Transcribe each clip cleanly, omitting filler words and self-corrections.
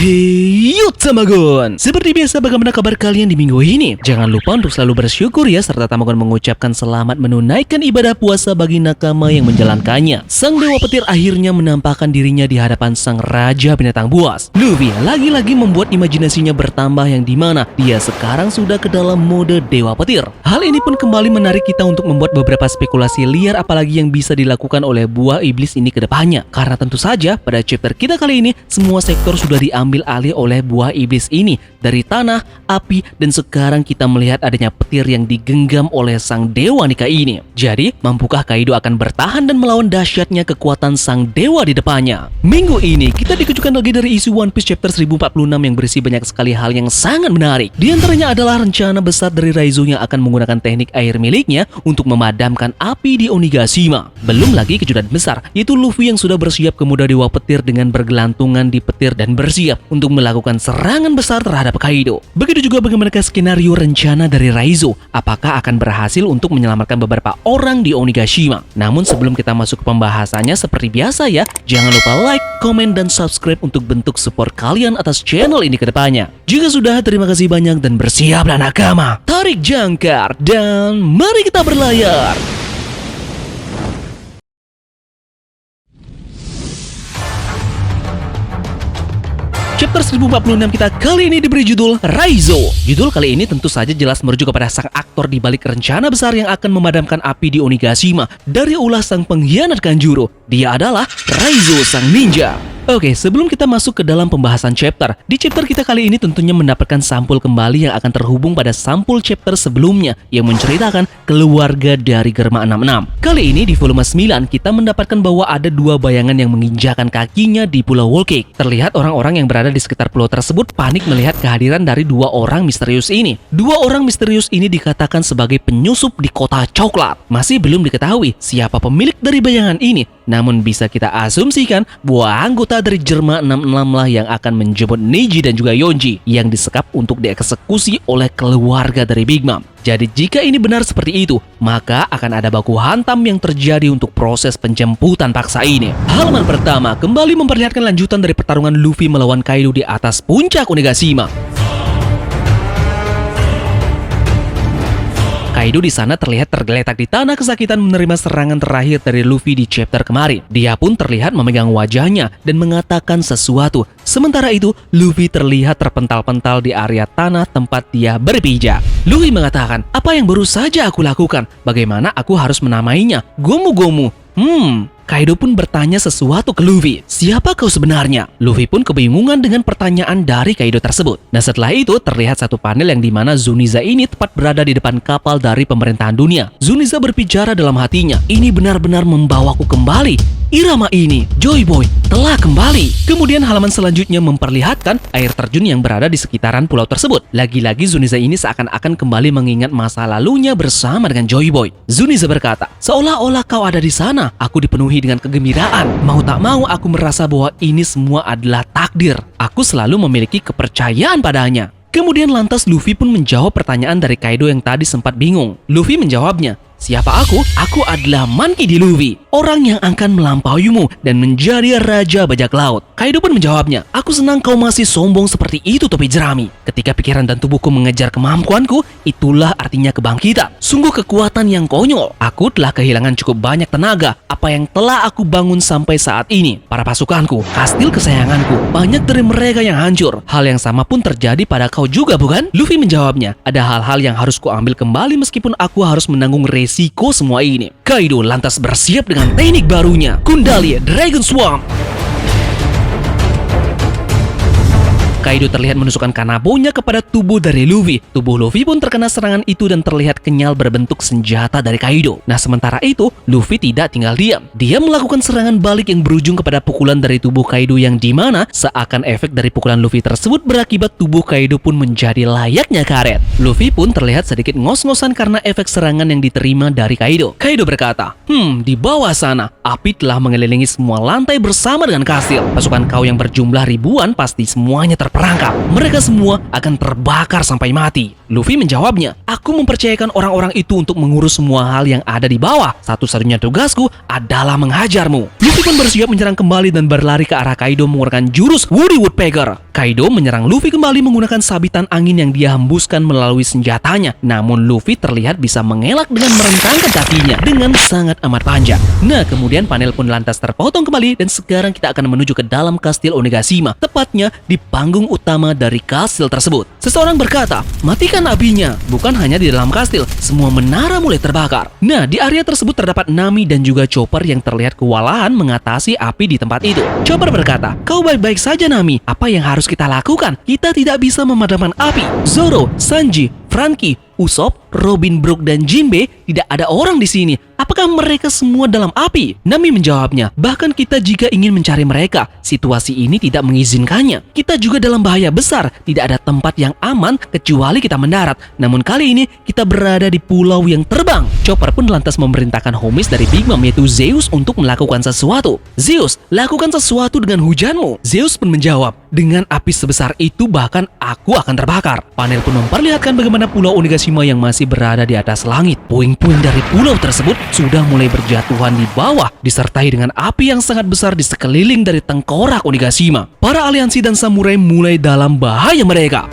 Hey Tamagon, seperti biasa bagaimana kabar kalian di minggu ini? Jangan lupa untuk selalu bersyukur ya, serta Tamagon mengucapkan selamat menunaikan ibadah puasa bagi nakama yang menjalankannya. Sang dewa petir akhirnya menampakkan dirinya di hadapan sang raja binatang buas. Luffy lagi-lagi membuat imajinasinya bertambah yang dimana dia sekarang sudah ke dalam mode dewa petir. Hal ini pun kembali menarik kita untuk membuat beberapa spekulasi liar apalagi yang bisa dilakukan oleh buah iblis ini ke depannya. Karena tentu saja pada chapter kita kali ini semua sektor sudah diambil alih oleh buah iblis ini dari tanah, api, dan sekarang kita melihat adanya petir yang digenggam oleh sang dewa nikah ini. Jadi, mampukah Kaido akan bertahan dan melawan dahsyatnya kekuatan sang dewa di depannya? Minggu ini kita dikejutkan lagi dari isu One Piece chapter 1046 yang berisi banyak sekali hal yang sangat menarik. Di antaranya adalah rencana besar dari Raizo yang akan menggunakan teknik air miliknya untuk memadamkan api di Onigashima. Belum lagi kejutan besar, yaitu Luffy yang sudah bersiap ke muda dewa petir dengan bergelantungan di petir dan bersiap untuk melakukan serangan besar terhadap Kaido. Begitu juga bagaimanakah skenario rencana dari Raizo, apakah akan berhasil untuk menyelamatkan beberapa orang di Onigashima. Namun sebelum kita masuk ke pembahasannya, seperti biasa ya, jangan lupa like, komen, dan subscribe untuk bentuk support kalian atas channel ini ke depannya. Jika sudah, terima kasih banyak dan bersiaplah nakama. Tarik jangkar dan mari kita berlayar. Chapter 1046 kita kali ini diberi judul Raizo. Judul kali ini tentu saja jelas merujuk kepada sang aktor di balik rencana besar yang akan memadamkan api di Onigashima dari ulah sang pengkhianat Kanjuro. Dia adalah Raizo sang ninja. Oke, sebelum kita masuk ke dalam pembahasan chapter, di chapter kita kali ini tentunya mendapatkan sampul kembali yang akan terhubung pada sampul chapter sebelumnya yang menceritakan keluarga dari Germa 66. Kali ini di volume 9 kita mendapatkan bahwa ada dua bayangan yang menginjakan kakinya di Pulau Whole Cake. Terlihat orang-orang yang berada di sekitar pulau tersebut panik melihat kehadiran dari dua orang misterius ini. Dua orang misterius ini dikatakan sebagai penyusup di kota coklat. Masih belum diketahui siapa pemilik dari bayangan ini, namun bisa kita asumsikan bahwa anggota dari Germa 66 lah yang akan menjemput Neji dan juga Yonji yang disekap untuk dieksekusi oleh keluarga dari Big Mom. Jadi jika ini benar seperti itu, maka akan ada baku hantam yang terjadi untuk proses penjemputan paksa ini. Halaman pertama kembali memperlihatkan lanjutan dari pertarungan Luffy melawan Kaido di atas puncak Onigashima. Kaido di sana terlihat tergeletak di tanah kesakitan menerima serangan terakhir dari Luffy di chapter kemarin. Dia pun terlihat memegang wajahnya dan mengatakan sesuatu. Sementara itu, Luffy terlihat terpental-pental di area tanah tempat dia berpijak. Luffy mengatakan, apa yang baru saja aku lakukan? Bagaimana aku harus menamainya? Gomu-gomu. Kaido pun bertanya sesuatu ke Luffy. Siapa kau sebenarnya? Luffy pun kebingungan dengan pertanyaan dari Kaido tersebut. Nah setelah itu terlihat satu panel yang dimana Zuniza ini tepat berada di depan kapal dari pemerintahan dunia. Zuniza berbicara dalam hatinya, ini benar-benar membawaku kembali. Irama ini, Joy Boy, telah kembali. Kemudian halaman selanjutnya memperlihatkan air terjun yang berada di sekitaran pulau tersebut. Lagi-lagi Zuniza ini seakan-akan kembali mengingat masa lalunya bersama dengan Joy Boy. Zuniza berkata, seolah-olah kau ada di sana. Aku dipenuhi dengan kegembiraan. Mau tak mau aku merasa bahwa ini semua adalah takdir. Aku selalu memiliki kepercayaan padanya. Kemudian lantas Luffy pun menjawab pertanyaan dari Kaido yang tadi sempat bingung. Luffy menjawabnya, siapa aku? Aku adalah Monkey D. Luffy, orang yang akan melampauimu dan menjadi raja bajak laut. Kaido pun menjawabnya, aku senang kau masih sombong seperti itu topi jerami. Ketika pikiran dan tubuhku mengejar kemampuanku, itulah artinya kebangkitan. Sungguh kekuatan yang konyol. Aku telah kehilangan cukup banyak tenaga. Apa yang telah aku bangun sampai saat ini? Para pasukanku, kastil kesayanganku, banyak dari mereka yang hancur. Hal yang sama pun terjadi pada kau juga, bukan? Luffy menjawabnya, ada hal-hal yang harus kuambil kembali meskipun aku harus menanggung resiko semua ini. Kaido lantas bersiap dengan teknik barunya, Kundali Dragon Swarm. Kaido terlihat menusukkan kanabonya kepada tubuh dari Luffy. Tubuh Luffy pun terkena serangan itu dan terlihat kenyal berbentuk senjata dari Kaido. Nah sementara itu, Luffy tidak tinggal diam. Dia melakukan serangan balik yang berujung kepada pukulan dari tubuh Kaido yang dimana seakan efek dari pukulan Luffy tersebut berakibat tubuh Kaido pun menjadi layaknya karet. Luffy pun terlihat sedikit ngos-ngosan karena efek serangan yang diterima dari Kaido. Kaido berkata, di bawah sana, api telah mengelilingi semua lantai bersama dengan kastil. Pasukan kau yang berjumlah ribuan pasti semuanya terperangkap. Mereka semua akan terbakar sampai mati. Luffy menjawabnya, aku mempercayakan orang-orang itu untuk mengurus semua hal yang ada di bawah. Satu-satunya tugasku adalah menghajarmu. Luffy pun bersiap menyerang kembali dan berlari ke arah Kaido menggunakan jurus Woody Woodpecker. Kaido menyerang Luffy kembali menggunakan sabitan angin yang dia hembuskan melalui senjatanya. Namun Luffy terlihat bisa mengelak dengan merentangkan kakinya dengan sangat amat panjang. Nah, kemudian panel pun lantas terpotong kembali dan sekarang kita akan menuju ke dalam kastil Onigashima, tepatnya di panggung utama dari kastil tersebut. Seseorang berkata, matikan apinya. Bukan hanya di dalam kastil, semua menara mulai terbakar. Nah, di area tersebut terdapat Nami dan juga Chopper yang terlihat kewalahan mengatasi api di tempat itu. Chopper berkata, kau baik-baik saja Nami, apa yang harus kita lakukan? Kita tidak bisa memadamkan api. Zoro, Sanji, Franky, Usopp, Robin, Brook, dan Jinbe tidak ada orang di sini. Apakah mereka semua dalam api? Nami menjawabnya, bahkan kita jika ingin mencari mereka, situasi ini tidak mengizinkannya. Kita juga dalam bahaya besar, tidak ada tempat yang aman kecuali kita mendarat. Namun kali ini kita berada di pulau yang terbang. Chopper pun lantas memerintahkan homies dari Big Mom yaitu Zeus untuk melakukan sesuatu. Zeus, lakukan sesuatu dengan hujanmu. Zeus pun menjawab, dengan api sebesar itu bahkan aku akan terbakar. Panel pun memperlihatkan bagaimana pulau Onigashima yang masih berada di atas langit. Puing-puing dari pulau tersebut sudah mulai berjatuhan di bawah, disertai dengan api yang sangat besar di sekeliling dari tengkorak Onigashima. Para aliansi dan samurai mulai dalam bahaya mereka.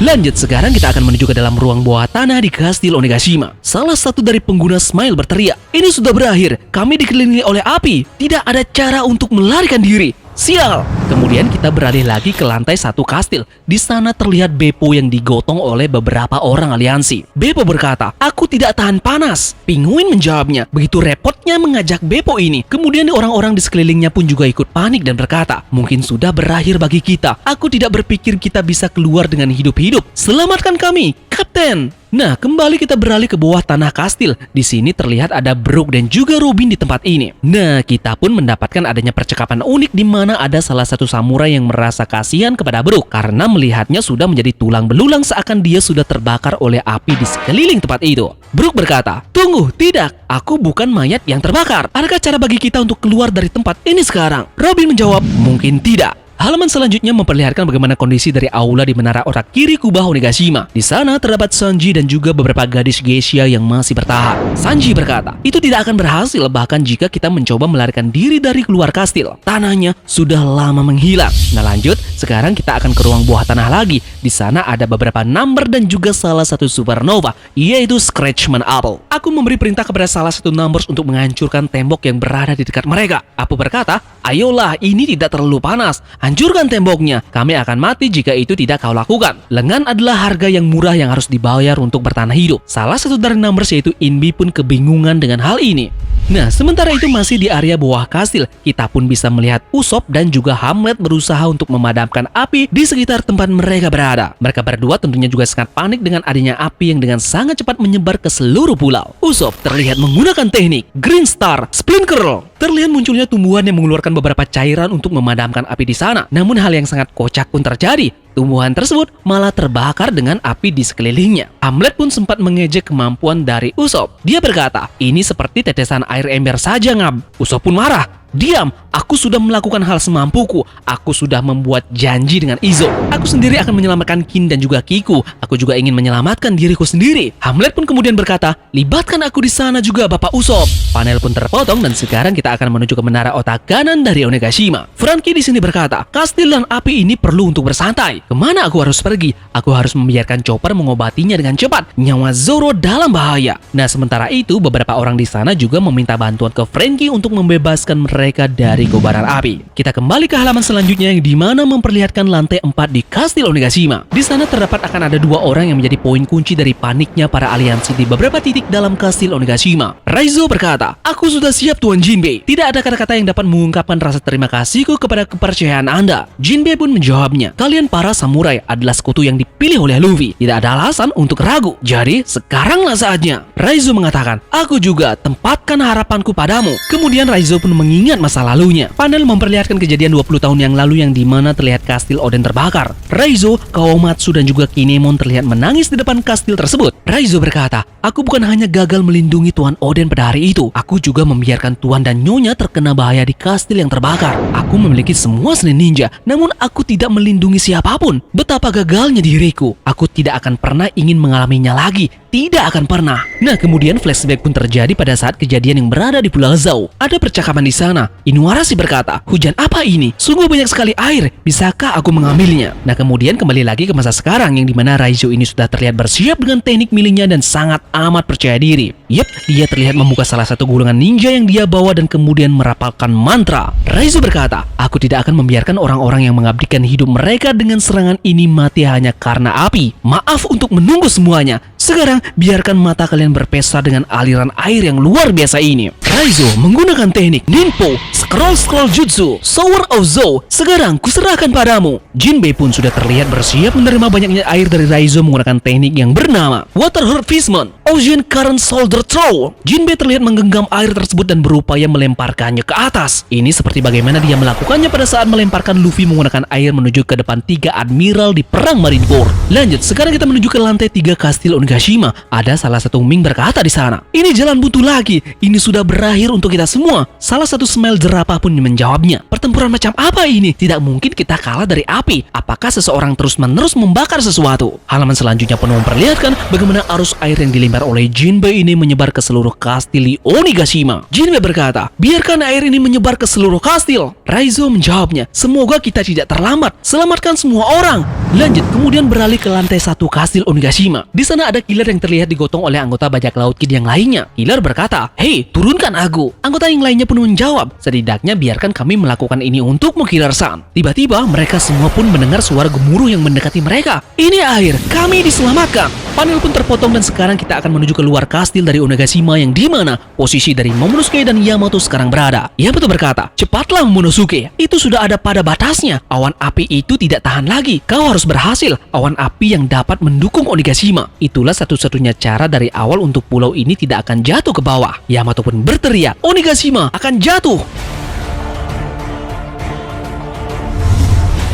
Lanjut, sekarang kita akan menuju ke dalam ruang bawah tanah di kastil Onigashima. Salah satu dari pengguna Smile berteriak, ini sudah berakhir, kami dikelilingi oleh api, tidak ada cara untuk melarikan diri. Sial! Kemudian kita beralih lagi ke lantai satu kastil. Di sana terlihat Beppo yang digotong oleh beberapa orang aliansi. Beppo berkata, aku tidak tahan panas. Penguin menjawabnya, begitu repotnya mengajak Beppo ini. Kemudian orang-orang di sekelilingnya pun juga ikut panik dan berkata, mungkin sudah berakhir bagi kita. Aku tidak berpikir kita bisa keluar dengan hidup-hidup. Selamatkan kami, Kapten! Nah, kembali kita beralih ke bawah tanah kastil. Di sini terlihat ada Brook dan juga Robin di tempat ini. Nah, kita pun mendapatkan adanya percakapan unik di mana ada salah satu samurai yang merasa kasihan kepada Brook karena melihatnya sudah menjadi tulang belulang seakan dia sudah terbakar oleh api di sekeliling tempat itu. Brook berkata, tunggu, tidak, aku bukan mayat yang terbakar. Adakah cara bagi kita untuk keluar dari tempat ini sekarang? Robin menjawab, mungkin tidak. Halaman selanjutnya memperlihatkan bagaimana kondisi dari aula di menara otak kiri kubah Onigashima. Di sana terdapat Sanji dan juga beberapa gadis geisha yang masih bertahan. Sanji berkata, itu tidak akan berhasil bahkan jika kita mencoba melarikan diri dari keluar kastil. Tanahnya sudah lama menghilang. Nah lanjut, sekarang kita akan ke ruang bawah tanah lagi. Di sana ada beberapa number dan juga salah satu supernova, yaitu Scratchman Apple. Aku memberi perintah kepada salah satu numbers untuk menghancurkan tembok yang berada di dekat mereka. Apple berkata, ayolah, ini tidak terlalu panas. Hancurkan temboknya, kami akan mati jika itu tidak kau lakukan. Lengan adalah harga yang murah yang harus dibayar untuk bertahan hidup. Salah satu dari numbers yaitu Inbi pun kebingungan dengan hal ini. Nah, sementara itu masih di area bawah kastil, kita pun bisa melihat Usopp dan juga Hamlet berusaha untuk memadamkan api di sekitar tempat mereka berada. Mereka berdua tentunya juga sangat panik dengan adanya api yang dengan sangat cepat menyebar ke seluruh pulau. Usopp terlihat menggunakan teknik Green Star Splint Curl. Terlihat munculnya tumbuhan yang mengeluarkan beberapa cairan untuk memadamkan api di sana. Namun hal yang sangat kocak pun terjadi. Tumbuhan tersebut malah terbakar dengan api di sekelilingnya. Hamlet pun sempat mengejek kemampuan dari Usopp. Dia berkata, ini seperti tetesan air ember saja, Ngab. Usopp pun marah. Diam, aku sudah melakukan hal semampuku. Aku sudah membuat janji dengan Izo. Aku sendiri akan menyelamatkan Kin dan juga Kiku. Aku juga ingin menyelamatkan diriku sendiri. Hamlet pun kemudian berkata, libatkan aku di sana juga, Bapak Usopp. Panel pun terpotong dan sekarang kita akan menuju ke menara otak kanan dari Onigashima. Franky di sini berkata, kastil dan api ini perlu untuk bersantai. Kemana aku harus pergi? Aku harus membiarkan Chopper mengobatinya dengan cepat. Nyawa Zoro dalam bahaya. Nah, sementara itu beberapa orang di sana juga meminta bantuan ke Franky untuk membebaskan mereka dari kobaran api. Kita kembali ke halaman selanjutnya yang dimana memperlihatkan lantai 4 di kastil Onigashima. Di sana terdapat akan ada dua orang yang menjadi poin kunci dari paniknya para aliansi di beberapa titik dalam kastil Onigashima. Raizo berkata, aku sudah siap Tuan Jinbe. Tidak ada kata-kata yang dapat mengungkapkan rasa terima kasihku kepada kepercayaan Anda. Jinbe pun menjawabnya, kalian para samurai adalah sekutu yang dipilih oleh Luffy. Tidak ada alasan untuk ragu. Jadi sekaranglah saatnya. Raizo mengatakan, aku juga tempatkan harapanku padamu. Kemudian Raizo pun mengingat masa lalunya. Panel memperlihatkan kejadian 20 tahun yang lalu yang dimana terlihat kastil Oden terbakar. Raizo, Kawamatsu dan juga Kinemon terlihat menangis di depan kastil tersebut. Raizo berkata, aku bukan hanya gagal melindungi Tuan Oden pada hari itu, aku juga membiarkan Tuan dan Nyonya terkena bahaya di kastil yang terbakar. Aku memiliki semua seni ninja, namun aku tidak melindungi siapapun. Betapa gagalnya diriku. Aku tidak akan pernah ingin mengalaminya lagi. tidak akan pernah. Nah, kemudian flashback pun terjadi pada saat kejadian yang berada di Pulau Zou. Ada percakapan di sana. Inuarashi berkata, "Hujan apa ini? Sungguh banyak sekali air. Bisakah aku mengambilnya?" Nah, kemudian kembali lagi ke masa sekarang yang dimana Raizo ini sudah terlihat bersiap dengan teknik miliknya dan sangat amat percaya diri. Yep, dia terlihat membuka salah satu gulungan ninja yang dia bawa dan kemudian merapalkan mantra. Raizo berkata, "Aku tidak akan membiarkan orang-orang yang mengabdikan hidup mereka dengan serangan ini mati hanya karena api. Maaf untuk menunggu semuanya. Sekarang biarkan mata kalian berpesta dengan aliran air yang luar biasa ini." Raizo menggunakan teknik Ninpo, Scroll Jutsu, Shower of Zou. "Sekarang kuserahkan padamu." Jinbei pun sudah terlihat bersiap menerima banyaknya air dari Raizo menggunakan teknik yang bernama Water Hurt Fistman, Ocean Current Shoulder Throw. Jinbei terlihat menggenggam air tersebut dan berupaya melemparkannya ke atas. Ini seperti bagaimana dia melakukannya pada saat melemparkan Luffy menggunakan air menuju ke depan 3 admiral di perang Marineford. Lanjut, sekarang kita menuju ke lantai 3 kastil Onigashima. Ada salah satu Ming berkata di sana, "Ini jalan buntu lagi. Ini sudah berakhir untuk kita semua." Salah satu Smile jerapah pun menjawabnya, "Pertempuran macam apa ini? Tidak mungkin kita kalah dari api. Apakah seseorang terus-menerus membakar sesuatu?" Halaman selanjutnya pun memperlihatkan bagaimana arus air yang dilempar oleh Jinbei ini menyebar ke seluruh kastil di Onigashima. Jinbei berkata, "Biarkan air ini menyebar ke seluruh kastil." Raizo menjawabnya, "Semoga kita tidak terlambat. Selamatkan semua orang." Lanjut, kemudian beralih ke lantai 1 kastil Onigashima. Di sana ada killer yang terlihat digotong oleh anggota bajak laut Kid yang lainnya. Killer berkata, "Hei, turunkan aku." Anggota yang lainnya pun menjawab, "Setidaknya biarkan kami melakukan ini untukmu, Killer-san." Tiba-tiba mereka semua pun mendengar suara gemuruh yang mendekati mereka. "Ini air, kami diselamatkan." Panel pun terpotong dan sekarang kita akan menuju ke luar kastil dari Onigashima yang dimana posisi dari Momonosuke dan Yamato sekarang berada. Yamato berkata, "Cepatlah Momonosuke, itu sudah ada pada batasnya. Awan api itu tidak tahan lagi. Kau harus berhasil. Awan api yang dapat mendukung Onigashima. Itulah satu-satunya cara dari awal untuk pulau ini tidak akan jatuh ke bawah." Yamato pun berteriak, "Onigashima akan jatuh."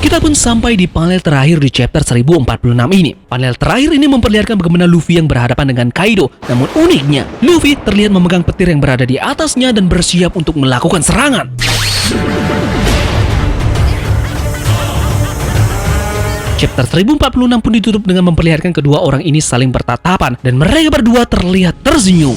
Kita pun sampai di panel terakhir di chapter 1046 ini. Panel terakhir ini memperlihatkan bagaimana Luffy yang berhadapan dengan Kaido. Namun uniknya, Luffy terlihat memegang petir yang berada di atasnya dan bersiap untuk melakukan serangan. Chapter 1046 pun ditutup dengan memperlihatkan kedua orang ini saling bertatapan dan mereka berdua terlihat tersenyum.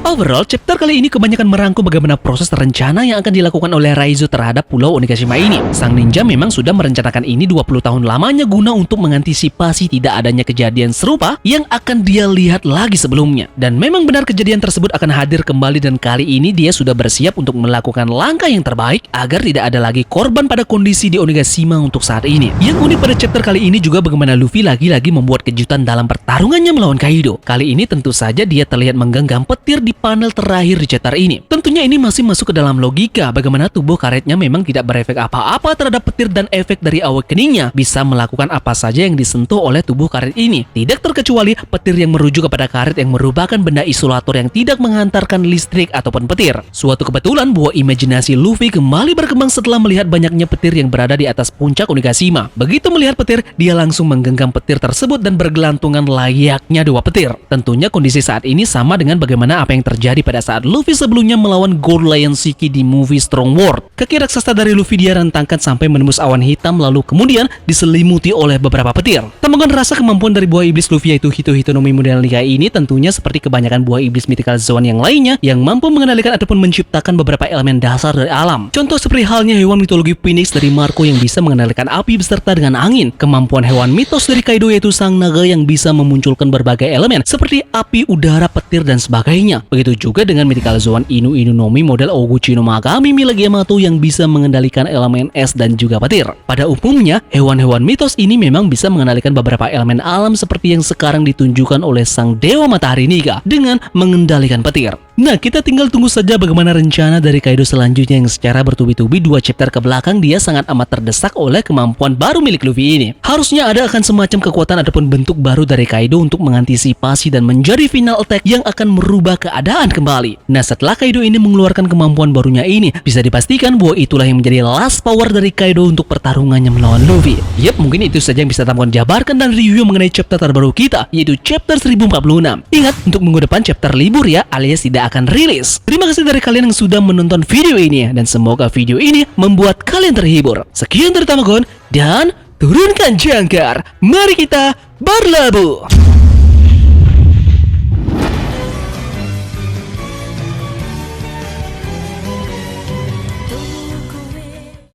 Overall, chapter kali ini kebanyakan merangkum bagaimana proses rencana yang akan dilakukan oleh Raizo terhadap Pulau Onigashima ini. Sang ninja memang sudah merencanakan ini 20 tahun lamanya guna untuk mengantisipasi tidak adanya kejadian serupa yang akan dia lihat lagi sebelumnya. Dan memang benar kejadian tersebut akan hadir kembali dan kali ini dia sudah bersiap untuk melakukan langkah yang terbaik agar tidak ada lagi korban pada kondisi di Onigashima untuk saat ini. Yang unik pada chapter kali ini juga bagaimana Luffy lagi-lagi membuat kejutan dalam pertarungannya melawan Kaido. Kali ini tentu saja dia terlihat menggenggam petir di panel terakhir di chapter ini. Tentunya ini masih masuk ke dalam logika bagaimana tubuh karetnya memang tidak berefek apa-apa terhadap petir dan efek dari awakeningnya bisa melakukan apa saja yang disentuh oleh tubuh karet ini. Tidak terkecuali petir yang merujuk kepada karet yang merupakan benda isolator yang tidak menghantarkan listrik ataupun petir. Suatu kebetulan bahwa imajinasi Luffy kembali berkembang setelah melihat banyaknya petir yang berada di atas puncak Onigashima. Begitu melihat petir, dia langsung menggenggam petir tersebut dan bergelantungan layaknya dua petir. Tentunya kondisi saat ini sama dengan bagaimana apa yang terjadi pada saat Luffy sebelumnya melawan Gold Lion Shiki di movie Strong World. Kaki raksasa dari Luffy dia rentangkan sampai menembus awan hitam lalu kemudian diselimuti oleh beberapa petir. Tambahkan rasa kemampuan dari buah iblis Luffy yaitu Hito-Hito no Mi model Nika ini tentunya seperti kebanyakan buah iblis Mythical Zone yang lainnya yang mampu mengendalikan ataupun menciptakan beberapa elemen dasar dari alam. Contoh seperti halnya hewan mitologi Phoenix dari Marco yang bisa mengendalikan api beserta dengan angin. Kemampuan hewan mitos dari Kaido yaitu sang naga yang bisa memunculkan berbagai elemen seperti api, udara, petir, dan sebagainya. Begitu juga dengan Mythical Zone Inu Inu no Mi model Oguchi no Magami milik Yamato yang bisa mengendalikan elemen es dan juga petir. Pada umumnya, hewan-hewan mitos ini memang bisa mengendalikan beberapa elemen alam seperti yang sekarang ditunjukkan oleh sang Dewa Matahari Nika dengan mengendalikan petir. Nah, kita tinggal tunggu saja bagaimana rencana dari Kaido selanjutnya yang secara bertubi-tubi 2 chapter ke belakang dia sangat amat terdesak oleh kemampuan baru milik Luffy ini. Harusnya ada akan semacam kekuatan ataupun bentuk baru dari Kaido untuk mengantisipasi dan menjadi final attack yang akan merubah keadaan kembali. Nah, setelah Kaido ini mengeluarkan kemampuan barunya ini, bisa dipastikan bahwa itulah yang menjadi last power dari Kaido untuk pertarungannya melawan Luffy. Yap, mungkin itu saja yang bisa teman jabarkan dan review mengenai chapter terbaru kita, yaitu chapter 1046. Ingat, untuk minggu depan chapter libur ya, alias tidak akan rilis. Terima kasih dari kalian yang sudah menonton video ini dan semoga video ini membuat kalian terhibur. Sekian dari Tamagon dan turunkan jangkar. Mari kita berlabuh.